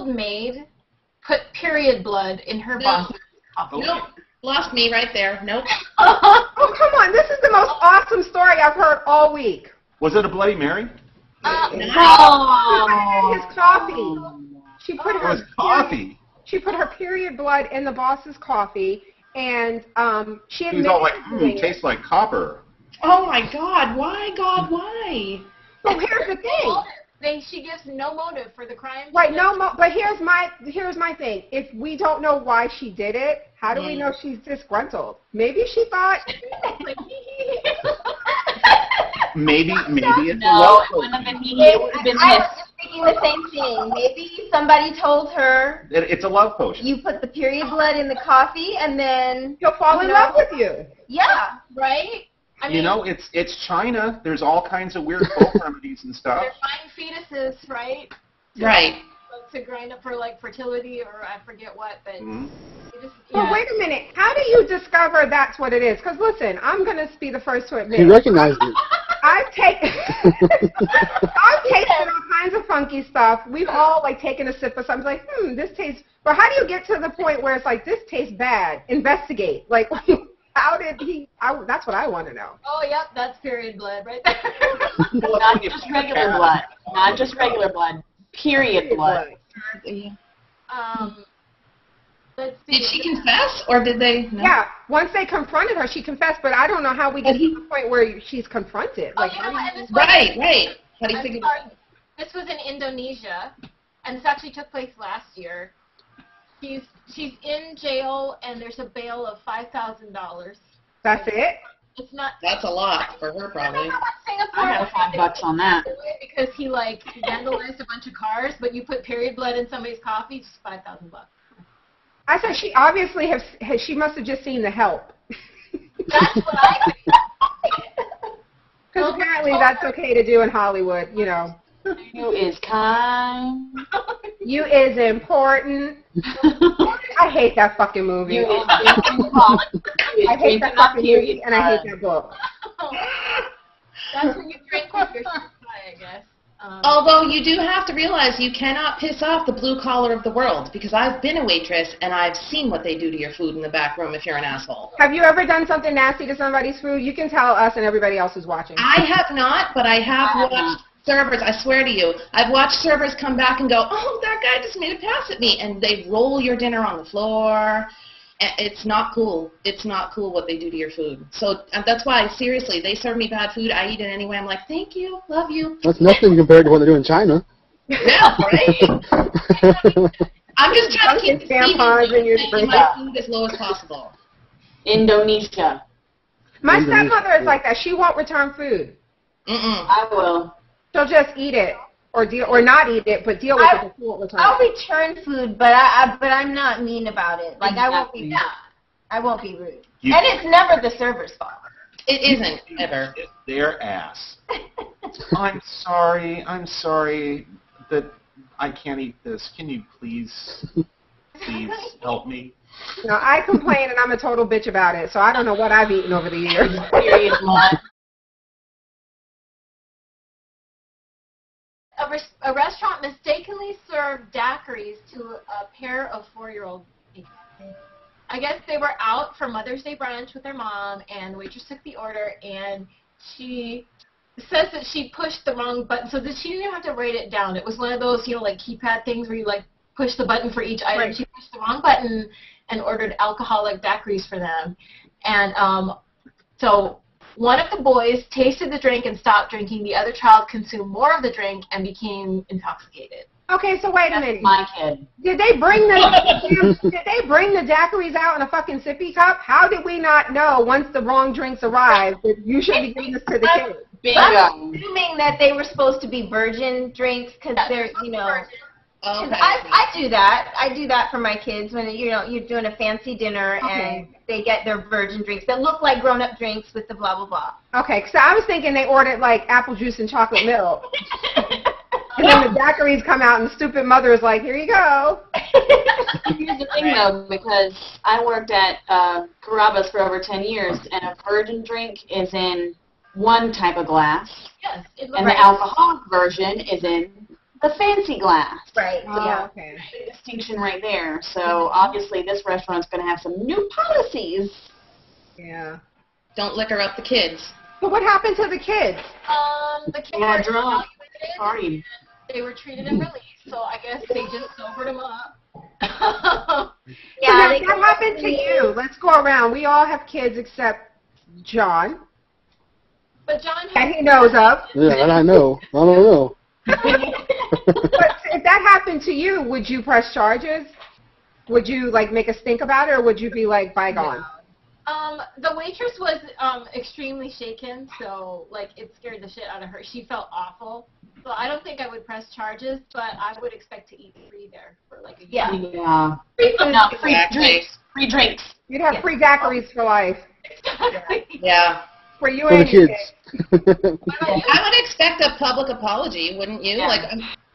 maid put period blood in her boss's coffee. Nope. Lost me right there. Nope. Oh, come on. This is the most awesome story I've heard all week. Was it a Bloody Mary? Oh. His coffee. She put It was coffee. She put her period blood in the boss's coffee, and she admitted He was all like, tastes like copper. Oh, my God. Why, God, why? Well, here's the thing. She gives no motive for the crime. Right, but here's my thing. If we don't know why she did it, how do we know she's disgruntled? Maybe she thought. maybe it's a love potion. I was just thinking the same thing. Maybe somebody told her. It's a love potion. You put the period blood in the coffee, and then he'll fall in love with you. Yeah, right. I mean, it's China. There's all kinds of weird folk remedies and stuff. They're buying fetuses, right? Right. To grind up for like fertility or I forget what, but. Well, wait a minute. How do you discover that's what it is? Because listen, I'm going to be the first to admit. He recognized it. I've tasted all kinds of funky stuff. We've all like taken a sip of something like, this tastes. But how do you get to the point where it's like this tastes bad? Investigate. Like, how did he? That's what I want to know. Oh, yep, that's period blood right there. Not just regular blood. Not just regular blood. Period blood. Let's see. Did she confess, or did they? No? Yeah, once they confronted her, she confessed. But I don't know how we get to the point where she's confronted. Like, right. How do you figure? This was in Indonesia, and this actually took place last year. She's in jail, and there's a bail of $5,000. That's it? It's not. That's a lot for her, probably. I have $5 on that. Because he like vandalized a bunch of cars, but you put period blood in somebody's coffee, it's $5,000. I said she obviously she must have just seen The Help. That's what I think. Because apparently that's okay to do in Hollywood, you know. You is kind. You is important. I hate that fucking movie. You is I hate that fucking movie, and I hate that book. That's when you drink with your supply, I guess. Although you do have to realize you cannot piss off the blue collar of the world, because I've been a waitress and I've seen what they do to your food in the back room if you're an asshole. Have you ever done something nasty to somebody's food? You can tell us and everybody else who's watching. I have not, but I have watched servers, I swear to you, I've watched servers come back and go, oh, that guy just made a pass at me, and they roll your dinner on the floor. It's not cool. It's not cool what they do to your food. So that's why, seriously, they serve me bad food. I eat it anyway. I'm like, thank you, love you. That's nothing compared to what they do in China. Yeah, right? I'm just trying to keep the tampons in your my food as low as possible. Indonesia. My stepmother is like that. She won't return food. I will. She'll just eat it. Or not eat it, but deal with it. I'll return food, but I'm not mean about it. Like I won't be rude. And it's never the server's fault. It isn't ever. It's their ass. I'm sorry that I can't eat this. Can you please help me? No, I complain and I'm a total bitch about it. So I don't know what I've eaten over the years. A restaurant mistakenly served daiquiris to a pair of 4-year-old kids. I guess they were out for Mother's Day brunch with their mom, and the waitress took the order, and she says that she pushed the wrong button, so that she didn't even have to write it down. It was one of those, like keypad things where you like push the button for each item. Right. She pushed the wrong button and ordered alcoholic daiquiris for them, and so one of the boys tasted the drink and stopped drinking. The other child consumed more of the drink and became intoxicated. Okay, so wait a minute. My kid. Did they bring the daiquiris out in a fucking sippy cup? How did we not know once the wrong drinks arrived that you should be giving this to the kids? I'm assuming that they were supposed to be virgin drinks because they're, Okay. I do that. I do that for my kids when you're doing a fancy dinner and they get their virgin drinks that look like grown-up drinks with the blah blah blah. Okay, so I was thinking they ordered like apple juice and chocolate milk, and then the daiquiris come out, and the stupid mother is like, "Here you go." Here's the thing though, because I worked at Carrabba's for over 10 years, and a virgin drink is in one type of glass, Yes, and the alcoholic version is in the fancy glass. Right. Oh, Yeah. okay. Big distinction right there. So obviously this restaurant's going to have some new policies. Yeah. Don't liquor up the kids. But what happened to the kids? The kids Yeah, were drunk. evaluated. Sorry. They were treated and released, so I guess they just sobered them up. So Yeah. now, They what happened to you? Let's go around. We all have kids except John. But John That had he knows of. Yeah, that I know. I don't know. But if that happened to you, would you press charges? Would you like make us think about it, or would you be like bygone? the waitress was extremely shaken, so like it scared the shit out of her. She felt awful. So I don't think I would press charges, but I would expect to eat free there for like a year. Yeah. Yeah. Free food. No, free Exactly. drinks. Free drinks. You'd have free daiquiris for life Exactly. Yeah. for you For the and your kids. I would expect a public apology, wouldn't you? Yeah. Like,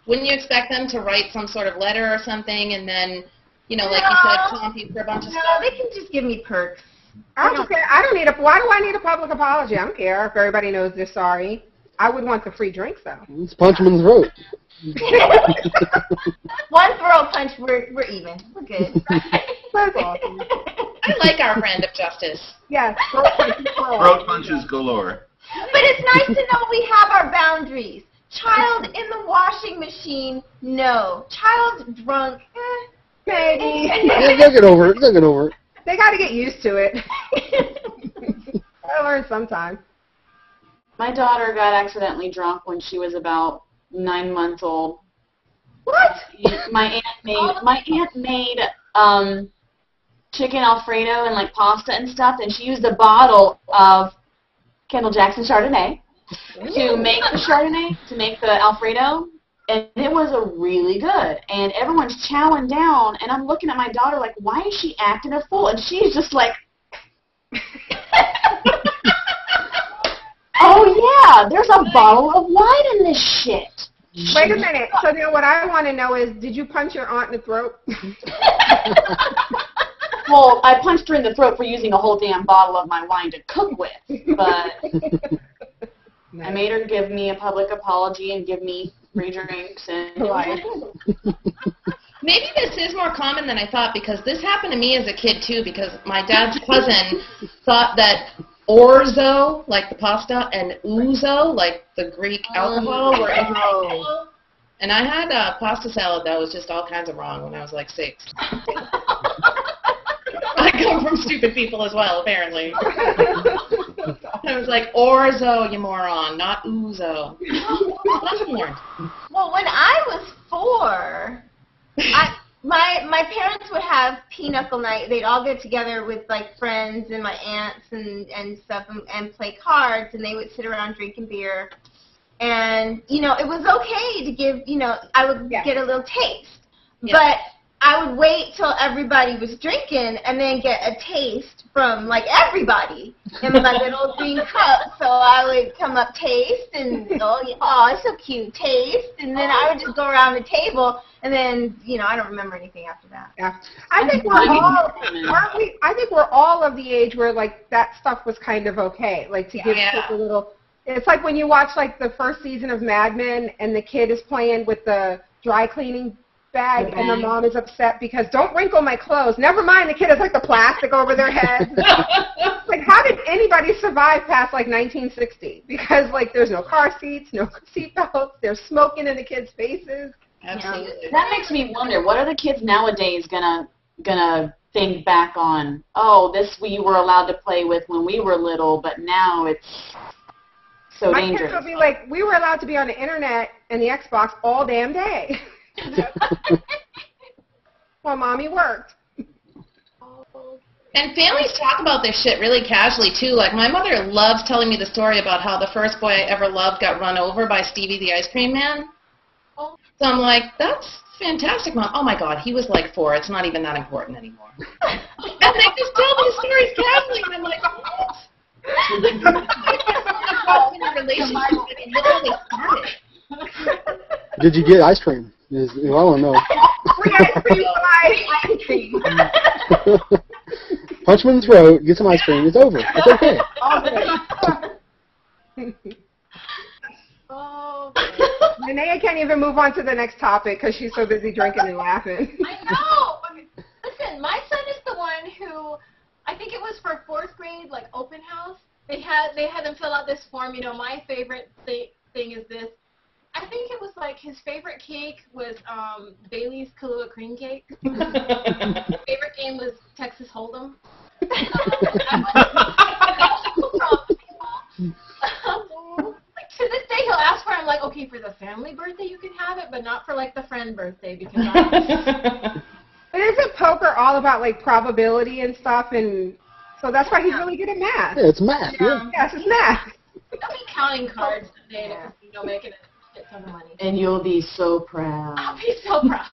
wouldn't you expect them to write some sort of letter or something, and then, you know, like you said, comp you for a bunch of No, stuff? they can just give me perks. I don't care. I don't need a. Why do I need a public apology? I don't care if everybody knows they're sorry. I would want the free drinks though. Let's punch him in the throat. One throw punch, we're even. We're good. That's awesome. I like our brand of justice. Yes. Throat punches for all. Throat punches galore. But it's nice to know we have our boundaries. Child in the washing machine, no. Child drunk, Maybe. Yeah, they'll get over it. They'll get over it. They got to get used to it. I learn sometime. My daughter got accidentally drunk when she was about 9 months old. What? My aunt made chicken Alfredo and like pasta and stuff, and she used a bottle of Kendall Jackson Chardonnay to make the Chardonnay, to make the Alfredo, and it was a really good. And everyone's chowing down, and I'm looking at my daughter like, why is she acting a fool? And she's just like, oh yeah, there's a bottle of wine in this shit. Wait a minute. So now what I want to know is, did you punch your aunt in the throat? Well, I punched her in the throat for using a whole damn bottle of my wine to cook with, but I made her give me a public apology and give me free drinks and Maybe this is more common than I thought, because this happened to me as a kid too, because my dad's cousin thought that orzo, like the pasta, and ouzo, like the Greek alcohol, were incompatible. And I had a pasta salad that was just all kinds of wrong when I was like 6. I come from stupid people as well, apparently. I was like, orzo, you moron, not ouzo. Well, when I was 4, my parents would have pinochle night. They'd all get together with like friends and my aunts and stuff and play cards, and they would sit around drinking beer. And you know, it was okay to give. You know, I would get a little taste, but I would wait till everybody was drinking and then get a taste from like everybody in my little green cup. So I would come up, taste, and oh, it's so cute, taste, and then I would just go around the table, and then I don't remember anything after that. Yeah. I think we're all, aren't we? I think we're all of the age where like that stuff was kind of okay, like to give kids a little. It's like when you watch like the first season of Mad Men and the kid is playing with the dry cleaning bag and the mom is upset because don't wrinkle my clothes. Never mind, the kid has like the plastic over their head. Like, how did anybody survive past like 1960? Because like there's no car seats, no seat belts, there's smoking in the kids' faces. Absolutely. That makes me wonder, what are the kids nowadays gonna think back on? Oh, this we were allowed to play with when we were little, but now it's so My dangerous. kids will be like, we were allowed to be on the internet and the Xbox all damn day. Well, mommy worked. And families talk about this shit really casually, too. Like, my mother loves telling me the story about how the first boy I ever loved got run over by Stevie the Ice Cream Man. So I'm like, that's fantastic, Mom. Oh, my God, he was like 4. It's not even that important anymore. And they just tell me the stories casually, and I'm like, what? In a relationship that he literally started. Did you get ice cream? I don't know. Free ice cream for life. Punch him in the throat, get some ice cream. It's over. It's okay. All good. Linnea can't even move on to the next topic because she's so busy drinking and laughing. I know. Listen, my son is the one who, I think it was for 4th grade, like open house. They had them fill out this form. You know, my favorite thing is this. I think it was like his favorite cake was Bailey's Kahlua cream cake. His favorite game was Texas Hold'em. Like to this day, he'll ask for it. I'm like, okay, for the family birthday you can have it, but not for like the friend birthday because. But isn't poker all about like probability and stuff, and so that's why he's really good at math. Yeah, it's math. Yeah. Yes, it's math. They'll be counting cards someday in a casino, making a shit ton of money. And you'll be so proud. I'll be so proud.